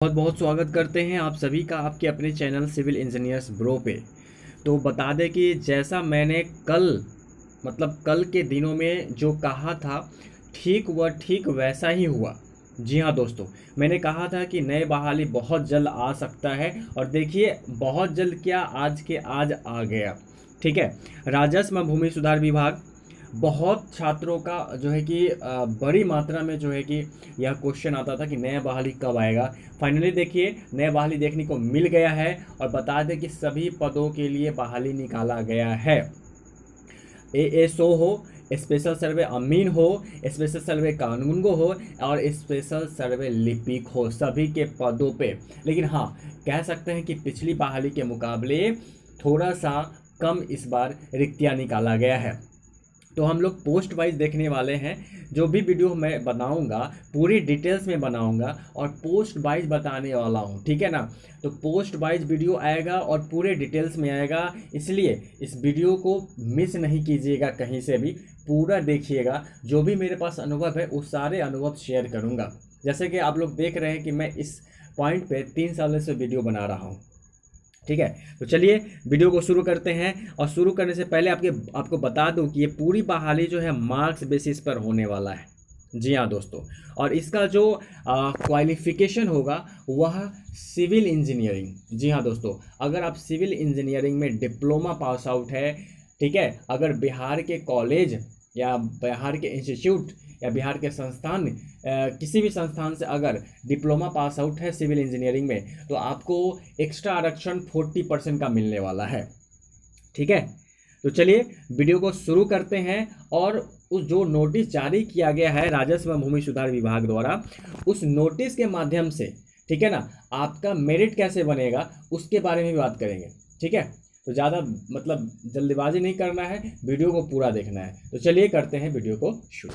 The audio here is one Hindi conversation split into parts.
बहुत बहुत स्वागत करते हैं आप सभी का आपके अपने चैनल सिविल इंजीनियर्स ब्रो पे। तो बता दें कि जैसा मैंने कल के दिनों में जो कहा था, ठीक वैसा ही हुआ। जी हाँ दोस्तों, मैंने कहा था कि नए बहाली बहुत जल्द आ सकता है और देखिए बहुत जल्द क्या, आज के आज आ गया। ठीक है। राजस्व एवं भूमि सुधार विभाग बहुत छात्रों का जो है कि बड़ी मात्रा में जो है कि यह क्वेश्चन आता था कि नया बहाली कब आएगा। फाइनली देखिए नया बहाली देखने को मिल गया है और बता दें कि सभी पदों के लिए बहाली निकाला गया है। एएसओ हो, स्पेशल सर्वे अमीन हो, स्पेशल सर्वे कानूनगो हो और स्पेशल सर्वे लिपिक हो, सभी के पदों पे। लेकिन हाँ, कह सकते हैं कि पिछली बहाली के मुकाबले थोड़ा सा कम इस बार रिक्तियाँ निकाला गया है। तो हम लोग पोस्ट वाइज देखने वाले हैं। जो भी वीडियो मैं बनाऊंगा पूरी डिटेल्स में बनाऊंगा और पोस्ट वाइज बताने वाला हूं, ठीक है ना। तो पोस्ट वाइज वीडियो आएगा और पूरे डिटेल्स में आएगा, इसलिए इस वीडियो को मिस नहीं कीजिएगा कहीं से भी, पूरा देखिएगा। जो भी मेरे पास अनुभव है वो सारे अनुभव शेयर करूंगा। जैसे कि आप लोग देख रहे हैं कि मैं इस पॉइंट पे 3 साल से वीडियो बना रहा हूँ। ठीक है। तो चलिए वीडियो को शुरू करते हैं और शुरू करने से पहले आपको बता दूं कि ये पूरी बहाली जो है मार्क्स बेसिस पर होने वाला है। जी हाँ दोस्तों, और इसका जो क्वालिफिकेशन होगा वह सिविल इंजीनियरिंग। जी हाँ दोस्तों, अगर आप सिविल इंजीनियरिंग में डिप्लोमा पास आउट है, ठीक है, अगर बिहार के कॉलेज या बिहार के इंस्टीट्यूट या बिहार के संस्थान, किसी भी संस्थान से अगर डिप्लोमा पास आउट है सिविल इंजीनियरिंग में, तो आपको एक्स्ट्रा आरक्षण 40% का मिलने वाला है। ठीक है। तो चलिए वीडियो को शुरू करते हैं और उस जो नोटिस जारी किया गया है राजस्व एवं भूमि सुधार विभाग द्वारा, उस नोटिस के माध्यम से, ठीक है ना, आपका मेरिट कैसे बनेगा उसके बारे में भी बात करेंगे। ठीक है। तो ज़्यादा मतलब जल्दबाजी नहीं करना है, वीडियो को पूरा देखना है। तो चलिए करते हैं वीडियो को शुरू।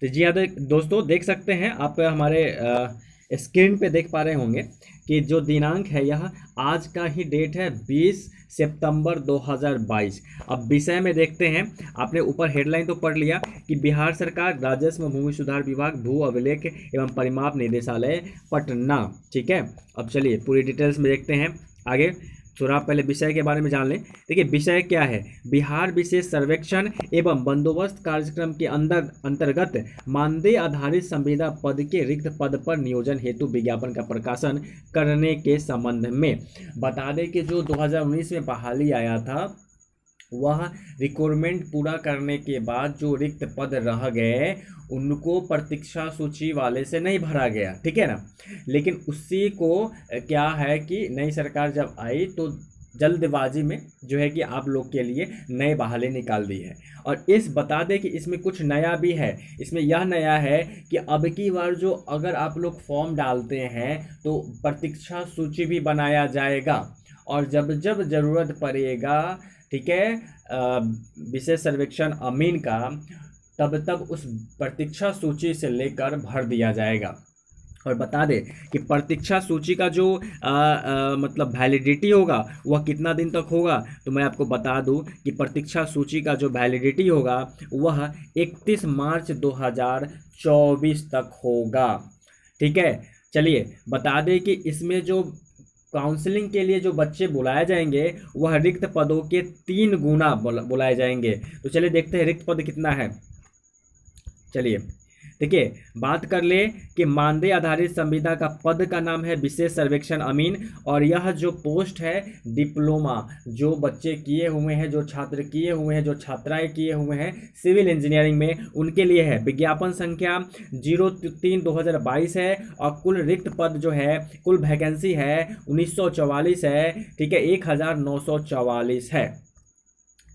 तो जी हाँ दोस्तों, देख सकते हैं आप हमारे स्क्रीन पे देख पा रहे होंगे कि जो दिनांक है यह आज का ही डेट है, 20 सितंबर 2022। अब विषय में देखते हैं। आपने ऊपर हेडलाइन तो पढ़ लिया कि बिहार सरकार राजस्व भूमि सुधार विभाग भू अभिलेख एवं परिमाप निदेशालय पटना। ठीक है। अब चलिए पूरी डिटेल्स में देखते हैं आगे। थोड़ा पहले विषय के बारे में जान लें। देखिए विषय क्या है, बिहार विशेष सर्वेक्षण एवं बंदोबस्त कार्यक्रम के अंतर्गत मानदेय आधारित संविदा पद के रिक्त पद पर नियोजन हेतु विज्ञापन का प्रकाशन करने के संबंध में। बता दें कि जो 2019 में बहाली आया था, वह रिक्वायरमेंट पूरा करने के बाद जो रिक्त पद रह गए उनको प्रतीक्षा सूची वाले से नहीं भरा गया, ठीक है ना। लेकिन उसी को क्या है कि नई सरकार जब आई तो जल्दबाजी में जो है कि आप लोग के लिए नए बहाली निकाल दी है। और इस बता दें कि इसमें कुछ नया भी है। इसमें यह नया है कि अब की बार जो अगर आप लोग फॉर्म डालते हैं तो प्रतीक्षा सूची भी बनाया जाएगा और जब जब ज़रूरत पड़ेगा, ठीक है, विशेष सर्वेक्षण अमीन का, तब तब उस प्रतीक्षा सूची से लेकर भर दिया जाएगा। और बता दें कि प्रतीक्षा सूची का जो मतलब वैलिडिटी होगा वह कितना दिन तक होगा, तो मैं आपको बता दूं कि प्रतीक्षा सूची का जो वैलिडिटी होगा वह 31 मार्च 2024 तक होगा। ठीक है। चलिए बता दें कि इसमें जो काउंसलिंग के लिए जो बच्चे बुलाए जाएंगे वह रिक्त पदों के 3 गुना बुलाए जाएंगे। तो चलिए देखते हैं रिक्त पद कितना है। चलिए देखिए बात कर ले कि मानदेय आधारित संविदा का पद का नाम है विशेष सर्वेक्षण अमीन, और यह जो पोस्ट है डिप्लोमा, जो बच्चे किए हुए हैं, जो छात्र किए हुए हैं, जो छात्राएं किए हुए हैं सिविल इंजीनियरिंग में, उनके लिए है। विज्ञापन संख्या 03/2022 है और कुल रिक्त पद जो है, कुल वैकेंसी है 1944 है। ठीक है, 1944 है।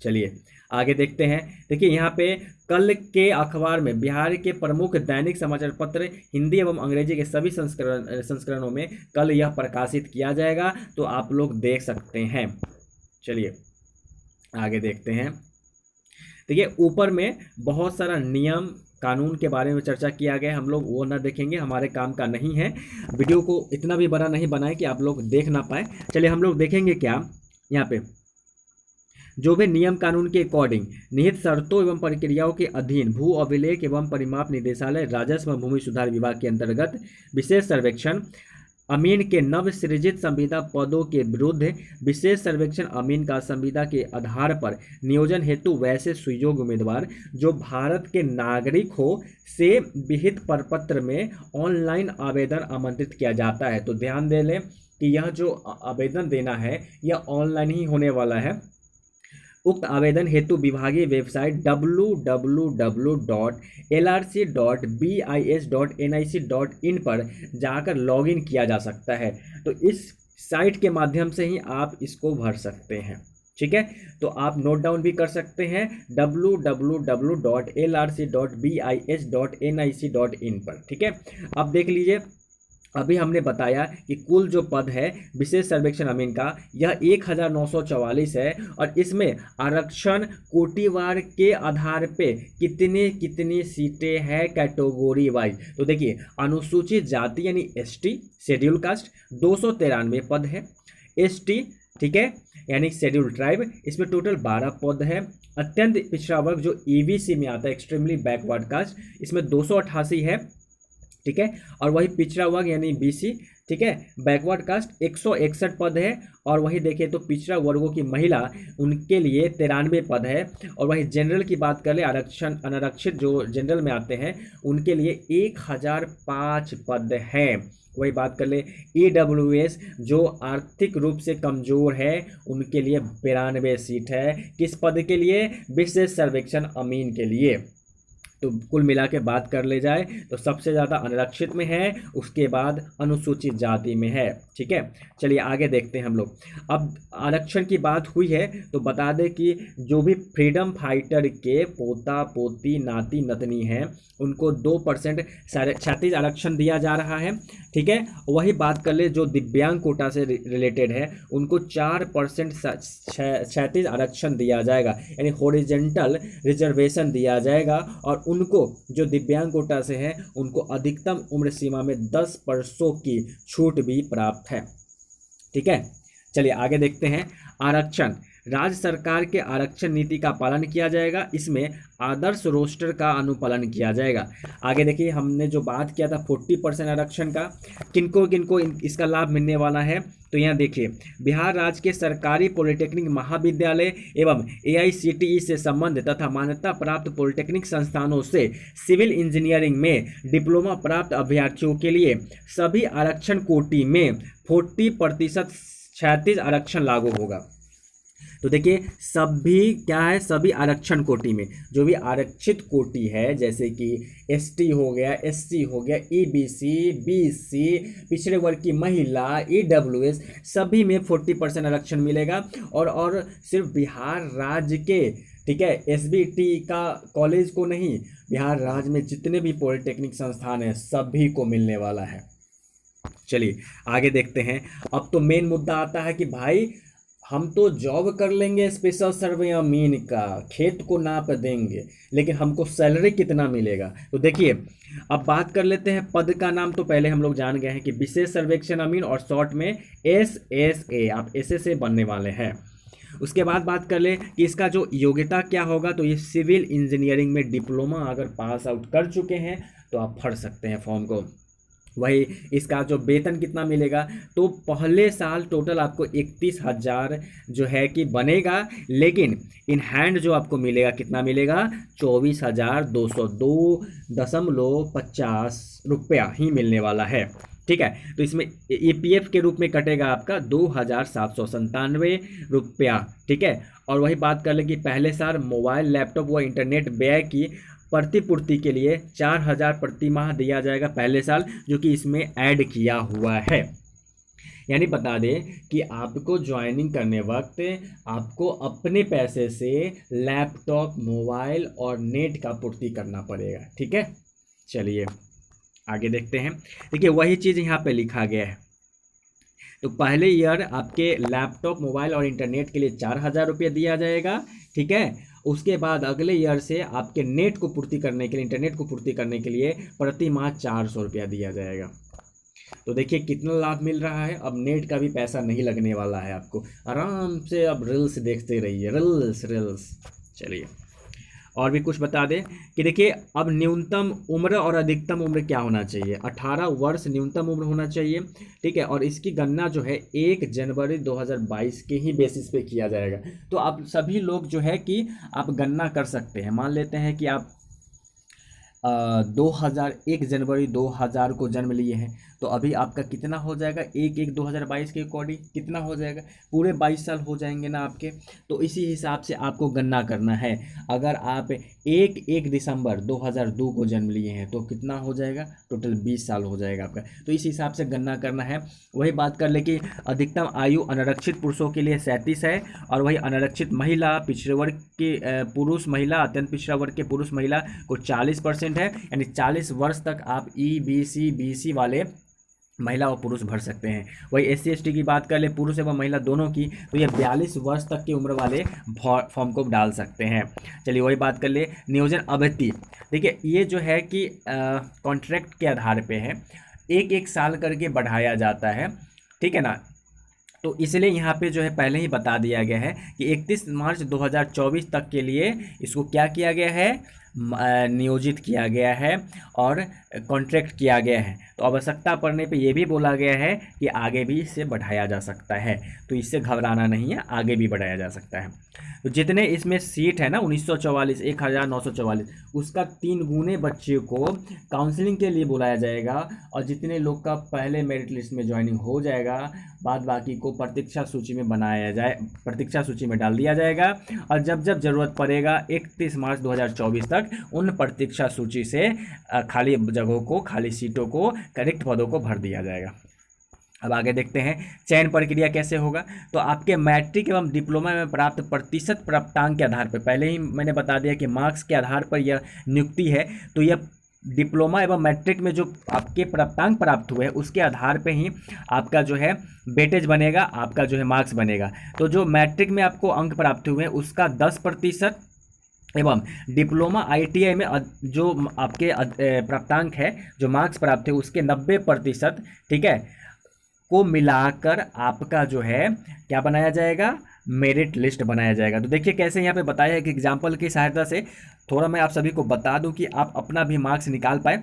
चलिए आगे देखते हैं। देखिए यहाँ पे कल के अखबार में बिहार के प्रमुख दैनिक समाचार पत्र हिंदी एवं अंग्रेजी के सभी संस्करणों में कल यह प्रकाशित किया जाएगा, तो आप लोग देख सकते हैं। चलिए आगे देखते हैं। देखिए ऊपर में बहुत सारा नियम कानून के बारे में चर्चा किया गया, हम लोग वो ना देखेंगे, हमारे काम का नहीं है। वीडियो को इतना भी बड़ा नहीं बनाए कि आप लोग देख ना पाए। चलिए हम लोग देखेंगे क्या यहाँ पे। जो भी नियम कानून के अकॉर्डिंग निहित शर्तों एवं प्रक्रियाओं के अधीन भू अभिलेख एवं परिमाप निदेशालय राजस्व एवं भूमि सुधार विभाग के अंतर्गत विशेष सर्वेक्षण अमीन के नव सृजित संविदा पदों के विरुद्ध विशेष सर्वेक्षण अमीन का संविदा के आधार पर नियोजन हेतु वैसे सुयोग्य उम्मीदवार जो भारत के नागरिक हो से विहित प्रपत्र में ऑनलाइन आवेदन आमंत्रित किया जाता है। तो ध्यान दे लें कि यह जो आवेदन देना है यह ऑनलाइन ही होने वाला है। उक्त आवेदन हेतु विभागीय वेबसाइट www.lrc.bis.nic.in पर जाकर लॉगिन किया जा सकता है। तो इस साइट के माध्यम से ही आप इसको भर सकते हैं। ठीक है, तो आप नोट डाउन भी कर सकते हैं www.lrc.bis.nic.in पर। ठीक है, अब देख लीजिए, अभी हमने बताया कि कुल जो पद है विशेष सर्वेक्षण अमीन का यह 1944 है और इसमें आरक्षण कोटिवार के आधार पे कितनी सीटें हैं कैटेगरी वाइज। तो देखिए, अनुसूचित जाति यानी एसटी शेड्यूल कास्ट 293 पद है। एसटी, ठीक है, यानी शेड्यूल ट्राइब, इसमें टोटल 12 पद है। अत्यंत पिछड़ा वर्ग जो ईबीसी में आता है, एक्सट्रीमली बैकवर्ड कास्ट, इसमें 288 है। ठीक है, और वही पिछड़ा वर्ग यानी बीसी, ठीक है, बैकवर्ड कास्ट 161 पद है। और वही देखिए तो पिछड़ा वर्गों की महिला उनके लिए 93 पद है। और वही जनरल की बात कर ले, आरक्षण अनारक्षित जो जनरल में आते हैं उनके लिए 1005 पद हैं। वही बात कर ले ईडब्ल्यूएस जो आर्थिक रूप से कमजोर है उनके लिए 92 सीट है। किस पद के लिए? विशेष सर्वेक्षण अमीन के लिए। तो कुल मिला के बात कर ले जाए तो सबसे ज़्यादा अनारक्षित में है, उसके बाद अनुसूचित जाति में है। ठीक है, चलिए आगे देखते हैं हम लोग। अब आरक्षण की बात हुई है तो बता दें कि जो भी फ्रीडम फाइटर के पोता पोती नाती नतनी हैं उनको 2% 36 आरक्षण दिया जा रहा है। ठीक है, वही बात कर ले जो दिव्यांग कोटा से रिलेटेड है उनको 4% 36 आरक्षण दिया जाएगा, यानी हॉरिजॉन्टल रिजर्वेशन दिया जाएगा। और उनको जो दिव्यांग कोटा से है उनको अधिकतम उम्र सीमा में 10% की छूट भी प्राप्त है। ठीक है, चलिए आगे देखते हैं। आरक्षण, राज्य सरकार के आरक्षण नीति का पालन किया जाएगा, इसमें आदर्श रोस्टर का अनुपालन किया जाएगा। आगे देखिए, हमने जो बात किया था 40% आरक्षण का, किनको किनको इसका लाभ मिलने वाला है। तो यहाँ देखिए, बिहार राज्य के सरकारी पॉलिटेक्निक महाविद्यालय एवं एआईसीटीई से संबंध तथा मान्यता प्राप्त पॉलिटेक्निक संस्थानों से सिविल इंजीनियरिंग में डिप्लोमा प्राप्त अभ्यर्थियों के लिए सभी आरक्षण कोटि में 40% 36 आरक्षण लागू होगा। तो देखिए, सभी क्या है, सभी आरक्षण कोटि में जो भी आरक्षित कोटि है जैसे कि एसटी हो गया, एससी हो गया, ईबीसी, बीसी, पिछड़े वर्ग की महिला, ईडब्ल्यूएस, सभी में 40% आरक्षण मिलेगा। और सिर्फ बिहार राज्य के, ठीक है, एसबीटी का कॉलेज को नहीं, बिहार राज्य में जितने भी पॉलिटेक्निक संस्थान हैं सभी को मिलने वाला है। चलिए आगे देखते हैं। अब तो मेन मुद्दा आता है कि भाई हम तो जॉब कर लेंगे स्पेशल सर्वे अमीन का, खेत को नाप देंगे, लेकिन हमको सैलरी कितना मिलेगा? तो देखिए, अब बात कर लेते हैं पद का नाम। तो पहले हम लोग जान गए हैं कि विशेष सर्वेक्षण अमीन और शॉर्ट में एसएसए, आप एसएसए बनने वाले हैं। उसके बाद बात कर ले कि इसका जो योग्यता क्या होगा। तो ये सिविल इंजीनियरिंग में डिप्लोमा अगर पास आउट कर चुके हैं तो आप भर सकते हैं फॉर्म को। वही इसका जो वेतन कितना मिलेगा, तो पहले साल टोटल आपको 31,000 जो है कि बनेगा, लेकिन इन हैंड जो आपको मिलेगा कितना मिलेगा, 24,202.50 रुपया ही मिलने वाला है। ठीक है, तो इसमें ईपीएफ के रूप में कटेगा आपका 2,797 रुपया। ठीक है, और वही बात कर ले कि पहले साल मोबाइल, लैपटॉप व इंटरनेट व्यय की प्रतिपूर्ति के लिए 4,000 प्रति माह दिया जाएगा पहले साल, जो कि इसमें ऐड किया हुआ है। यानी बता दें कि आपको ज्वाइनिंग करने वक्त आपको अपने पैसे से लैपटॉप, मोबाइल और नेट का पूर्ति करना पड़ेगा। ठीक है, चलिए आगे देखते हैं। देखिए, वही चीज़ यहाँ पे लिखा गया है। तो पहले ईयर आपके लैपटॉप, मोबाइल और इंटरनेट के लिए 4,000 रुपये दिया जाएगा। ठीक है, उसके बाद अगले ईयर से आपके नेट को पूर्ति करने के लिए, इंटरनेट को पूर्ति करने के लिए प्रति माह 400 रुपया दिया जाएगा। तो देखिए कितना लाभ मिल रहा है। अब नेट का भी पैसा नहीं लगने वाला है आपको, आराम से अब रील्स देखते रहिए, रील्स रील्स। चलिए और भी कुछ बता दें कि देखिए अब न्यूनतम उम्र और अधिकतम उम्र क्या होना चाहिए। 18 वर्ष न्यूनतम उम्र होना चाहिए, ठीक है। और इसकी गणना जो है 1 जनवरी 2022 के ही बेसिस पे किया जाएगा। तो आप सभी लोग जो है कि आप गणना कर सकते हैं। मान लेते हैं कि आप 1 जनवरी 2000 को जन्म लिए हैं, तो अभी आपका कितना हो जाएगा 1/1/2022 के अकॉर्डिंग कितना हो जाएगा, पूरे 22 साल हो जाएंगे ना आपके। तो इसी हिसाब से आपको गणना करना है। अगर आप 1 दिसंबर 2002 को जन्म लिए हैं तो कितना हो जाएगा, टोटल 20 साल हो जाएगा आपका। तो इस हिसाब से गणना करना है। वही बात कर ले कि अधिकतम आयु अनारक्षित पुरुषों के लिए 37 है, और वही अनारक्षित महिला, पिछड़े वर्ग के पुरुष महिला, अत्यंत पिछड़ा वर्ग के पुरुष महिला को 40% है। यानी 40 वर्ष तक आप EBC BC वाले महिला और पुरुष भर सकते हैं। वही SC ST की बात कर ले, पुरुष एवं महिला दोनों की, तो ये 42 वर्ष तक की उम्र वाले फॉर्म को डाल सकते हैं। चलिए वही बात कर ले नियोजन अवधि। देखिए ये जो है कि कॉन्ट्रैक्ट के आधार पे है, एक साल करके बढ़ाया जाता है, ठीक है ना। तो इसलिए यहाँ पे जो है पहले ही बता दिया गया है कि 31 मार्च 2024 तक के लिए इसको क्या किया गया है, नियोजित किया गया है और कॉन्ट्रैक्ट किया गया है। तो आवश्यकता पड़ने पे ये भी बोला गया है कि आगे भी इससे बढ़ाया जा सकता है, तो इससे घबराना नहीं है, आगे भी बढ़ाया जा सकता है। तो जितने इसमें सीट है ना 1944 1944, उसका 3 गुने बच्चे को काउंसलिंग के लिए बुलाया जाएगा, और जितने लोग का पहले मेरिट लिस्ट में ज्वाइनिंग हो जाएगा, बाद बाकी को प्रतीक्षा सूची में बनाया जाए, प्रतीक्षा सूची में डाल दिया जाएगा। और जब जब ज़रूरत पड़ेगा 31 मार्च 2024 तक उन प्रतीक्षा सूची से खाली जगहों को, खाली सीटों को, करेक्ट पदों को भर दिया जाएगा। अब आगे देखते हैं चयन प्रक्रिया कैसे होगा। तो आपके मैट्रिक एवं डिप्लोमा में प्राप्त प्रतिशत प्राप्तांक के आधार पर, पहले ही मैंने बता दिया कि मार्क्स के आधार पर यह नियुक्ति है। तो यह डिप्लोमा एवं मैट्रिक में जो आपके प्राप्तांक प्राप्त हुए हैं उसके आधार पे ही आपका जो है वेटेज बनेगा, आपका जो है मार्क्स बनेगा। तो जो मैट्रिक में आपको अंक प्राप्त हुए हैं उसका 10% एवं डिप्लोमा ITI में जो आपके प्राप्तांक है, जो मार्क्स प्राप्त है उसके 90%, ठीक है, को मिलाकर आपका जो है क्या बनाया जाएगा, मेरिट लिस्ट बनाया जाएगा। तो देखिए कैसे यहाँ पे बताया है कि एग्जाम्पल की सहायता से थोड़ा मैं आप सभी को बता दूं कि आप अपना भी मार्क्स निकाल पाए।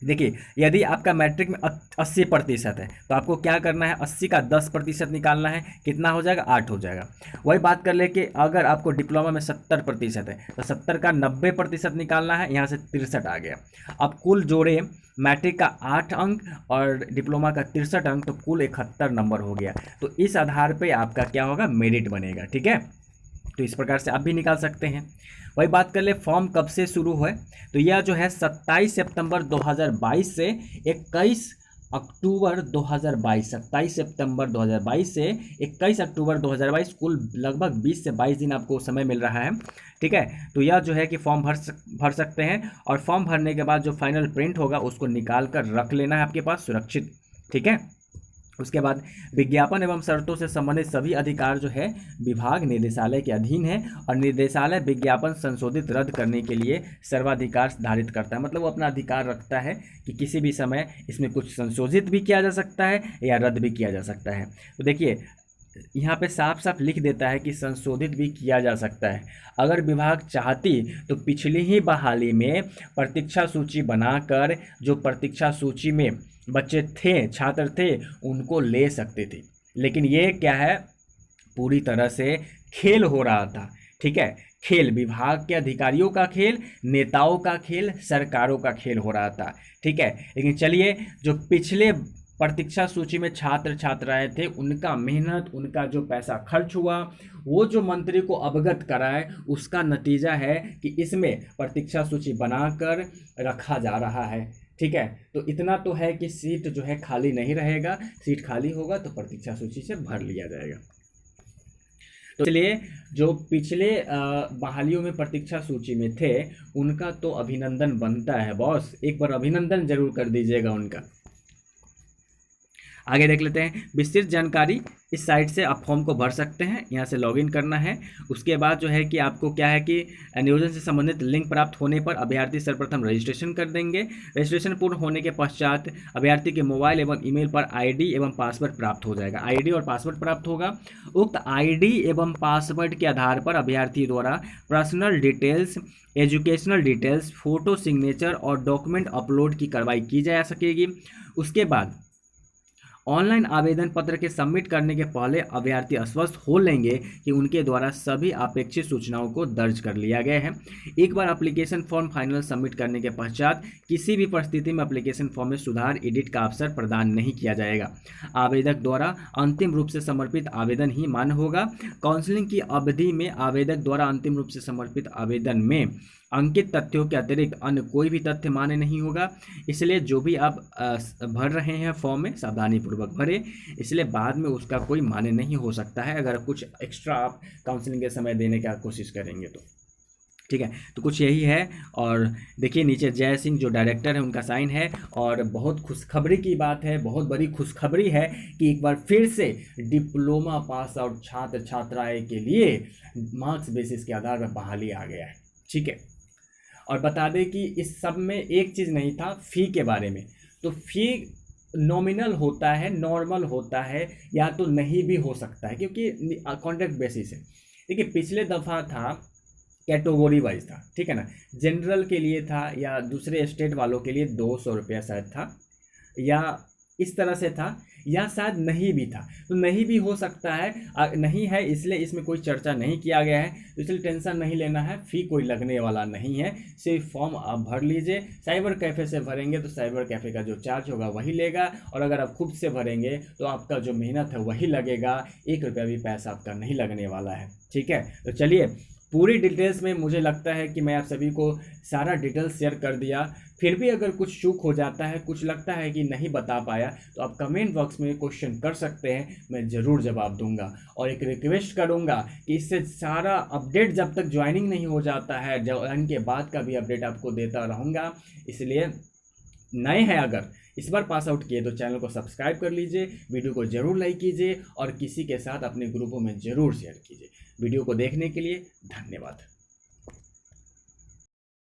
देखिए यदि आपका मैट्रिक में 80% है तो आपको क्या करना है, 80 का 10% निकालना है, कितना हो जाएगा, 8 हो जाएगा। वही बात कर ले कि अगर आपको डिप्लोमा में 70% है तो 70 का 90% निकालना है, यहाँ से 63 आ गया। अब कुल जोड़े मैट्रिक का 8 अंक और डिप्लोमा का 63 अंक, तो कुल 71 नंबर हो गया। तो इस आधार पर आपका क्या होगा, मेरिट बनेगा, ठीक है। तो इस प्रकार से आप भी निकाल सकते हैं। वही बात कर ले फॉर्म कब से शुरू हुआ, तो यह जो है 27 सितंबर 2022 से 21 अक्टूबर 2022, 27 सितंबर 2022 से 21 अक्टूबर 2022, कुल लगभग 20 से 22 दिन आपको समय मिल रहा है, ठीक है। तो यह जो है कि फॉर्म भर सकते हैं, और फॉर्म भरने के बाद जो फाइनल प्रिंट होगा उसको निकाल कर रख लेना है आपके पास सुरक्षित, ठीक है। उसके बाद विज्ञापन एवं शर्तों से संबंधित सभी अधिकार जो है विभाग निदेशालय के अधीन है, और निदेशालय विज्ञापन संशोधित रद्द करने के लिए सर्वाधिकार धारित करता है। मतलब वो अपना अधिकार रखता है कि किसी भी समय इसमें कुछ संशोधित भी किया जा सकता है या रद्द भी किया जा सकता है। तो देखिए यहाँ पे साफ साफ लिख देता है कि संशोधित भी किया जा सकता है। अगर विभाग चाहती तो पिछली ही बहाली में प्रतीक्षा सूची बनाकर जो प्रतीक्षा सूची में बच्चे थे, छात्र थे, उनको ले सकते थे। लेकिन ये क्या है, पूरी तरह से खेल हो रहा था, ठीक है। खेल, विभाग के अधिकारियों का खेल, नेताओं का खेल, सरकारों का खेल हो रहा था, ठीक है। लेकिन चलिए जो पिछले प्रतीक्षा सूची में छात्र छात्राएं थे उनका मेहनत, उनका जो पैसा खर्च हुआ, वो जो मंत्री को अवगत कराए, उसका नतीजा है कि इसमें प्रतीक्षा सूची बनाकर रखा जा रहा है, ठीक है। तो इतना तो है कि सीट जो है खाली नहीं रहेगा, सीट खाली होगा तो प्रतीक्षा सूची से भर लिया जाएगा। तो इसलिए जो पिछले बहालियों में प्रतीक्षा सूची में थे उनका तो अभिनंदन बनता है बॉस, एक बार अभिनंदन जरूर कर दीजिएगा उनका। आगे देख लेते हैं विस्तृत जानकारी। इस साइट से आप फॉर्म को भर सकते हैं, यहाँ से लॉगिन करना है। उसके बाद जो है कि आपको क्या है कि नियोजन से संबंधित लिंक प्राप्त होने पर अभ्यर्थी सर्वप्रथम रजिस्ट्रेशन कर देंगे। रजिस्ट्रेशन पूर्ण होने के पश्चात अभ्यर्थी के मोबाइल एवं ईमेल पर आईडी एवं पासवर्ड प्राप्त हो जाएगा। आईडी और पासवर्ड प्राप्त होगा। उक्त आईडी एवं पासवर्ड के आधार पर अभ्यर्थी द्वारा personal details, educational details, photo, signature और डॉक्यूमेंट अपलोड की कार्रवाई की जा सकेगी। उसके बाद ऑनलाइन आवेदन पत्र के सबमिट करने के पहले अभ्यर्थी आश्वस्त हो लेंगे कि उनके द्वारा सभी अपेक्षित सूचनाओं को दर्ज कर लिया गया है। एक बार एप्लीकेशन फॉर्म फाइनल सबमिट करने के पश्चात किसी भी परिस्थिति में एप्लीकेशन फॉर्म में सुधार, एडिट का अवसर प्रदान नहीं किया जाएगा। आवेदक द्वारा अंतिम रूप से समर्पित आवेदन ही मान्य होगा। काउंसलिंग की अवधि में आवेदक द्वारा अंतिम रूप से समर्पित आवेदन में अंकित तथ्यों के अतिरिक्त अन्य कोई भी तथ्य मान्य नहीं होगा। इसलिए जो भी आप भर रहे हैं फॉर्म में सावधानी पूर्वक भरें, इसलिए बाद में उसका कोई मान्य नहीं हो सकता है अगर कुछ एक्स्ट्रा आप काउंसलिंग के समय देने का कोशिश करेंगे तो। ठीक है, तो कुछ यही है। और देखिए नीचे जय सिंह जो डायरेक्टर है उनका साइन है। और बहुत खुशखबरी की बात है, बहुत बड़ी खुशखबरी है कि एक बार फिर से डिप्लोमा पास आउट छात्र छात्राएँ के लिए मार्क्स बेसिस के आधार पर बहाली आ गया है। ठीक है, और बता दें कि इस सब में एक चीज़ नहीं था फ़ी के बारे में। तो फ़ी नॉमिनल होता है, नॉर्मल होता है, या तो नहीं भी हो सकता है क्योंकि कॉन्ट्रैक्ट बेसिस है। देखिए पिछले दफ़ा था कैटेगरी वाइज था, ठीक है ना, जनरल के लिए था या दूसरे स्टेट वालों के लिए 200 रुपया शायद था, या इस तरह से था, या शायद नहीं भी था। तो नहीं भी हो सकता है, नहीं है इसलिए इसमें कोई चर्चा नहीं किया गया है, तो इसलिए टेंशन नहीं लेना है। फ़ी कोई लगने वाला नहीं है, सिर्फ फॉर्म आप भर लीजिए। साइबर कैफ़े से भरेंगे तो साइबर कैफ़े का जो चार्ज होगा वही लेगा, और अगर आप खुद से भरेंगे तो आपका जो मेहनत है वही लगेगा, 1 रुपया भी पैसा आपका नहीं लगने वाला है। ठीक है, तो चलिए पूरी डिटेल्स में मुझे लगता है कि मैं आप सभी को सारा डिटेल्स शेयर कर दिया। फिर भी अगर कुछ चूक हो जाता है, कुछ लगता है कि नहीं बता पाया, तो आप कमेंट बॉक्स में क्वेश्चन कर सकते हैं, मैं ज़रूर जवाब दूंगा। और एक रिक्वेस्ट करूंगा कि इससे सारा अपडेट जब तक ज्वाइनिंग नहीं हो जाता है, ज्वाइन के बाद का भी अपडेट आपको देता रहूँगा। इसलिए नए हैं अगर इस बार पास आउट किए तो चैनल को सब्सक्राइब कर लीजिए, वीडियो को ज़रूर लाइक कीजिए और किसी के साथ अपने ग्रुपों में ज़रूर शेयर कीजिए। वीडियो को देखने के लिए धन्यवाद।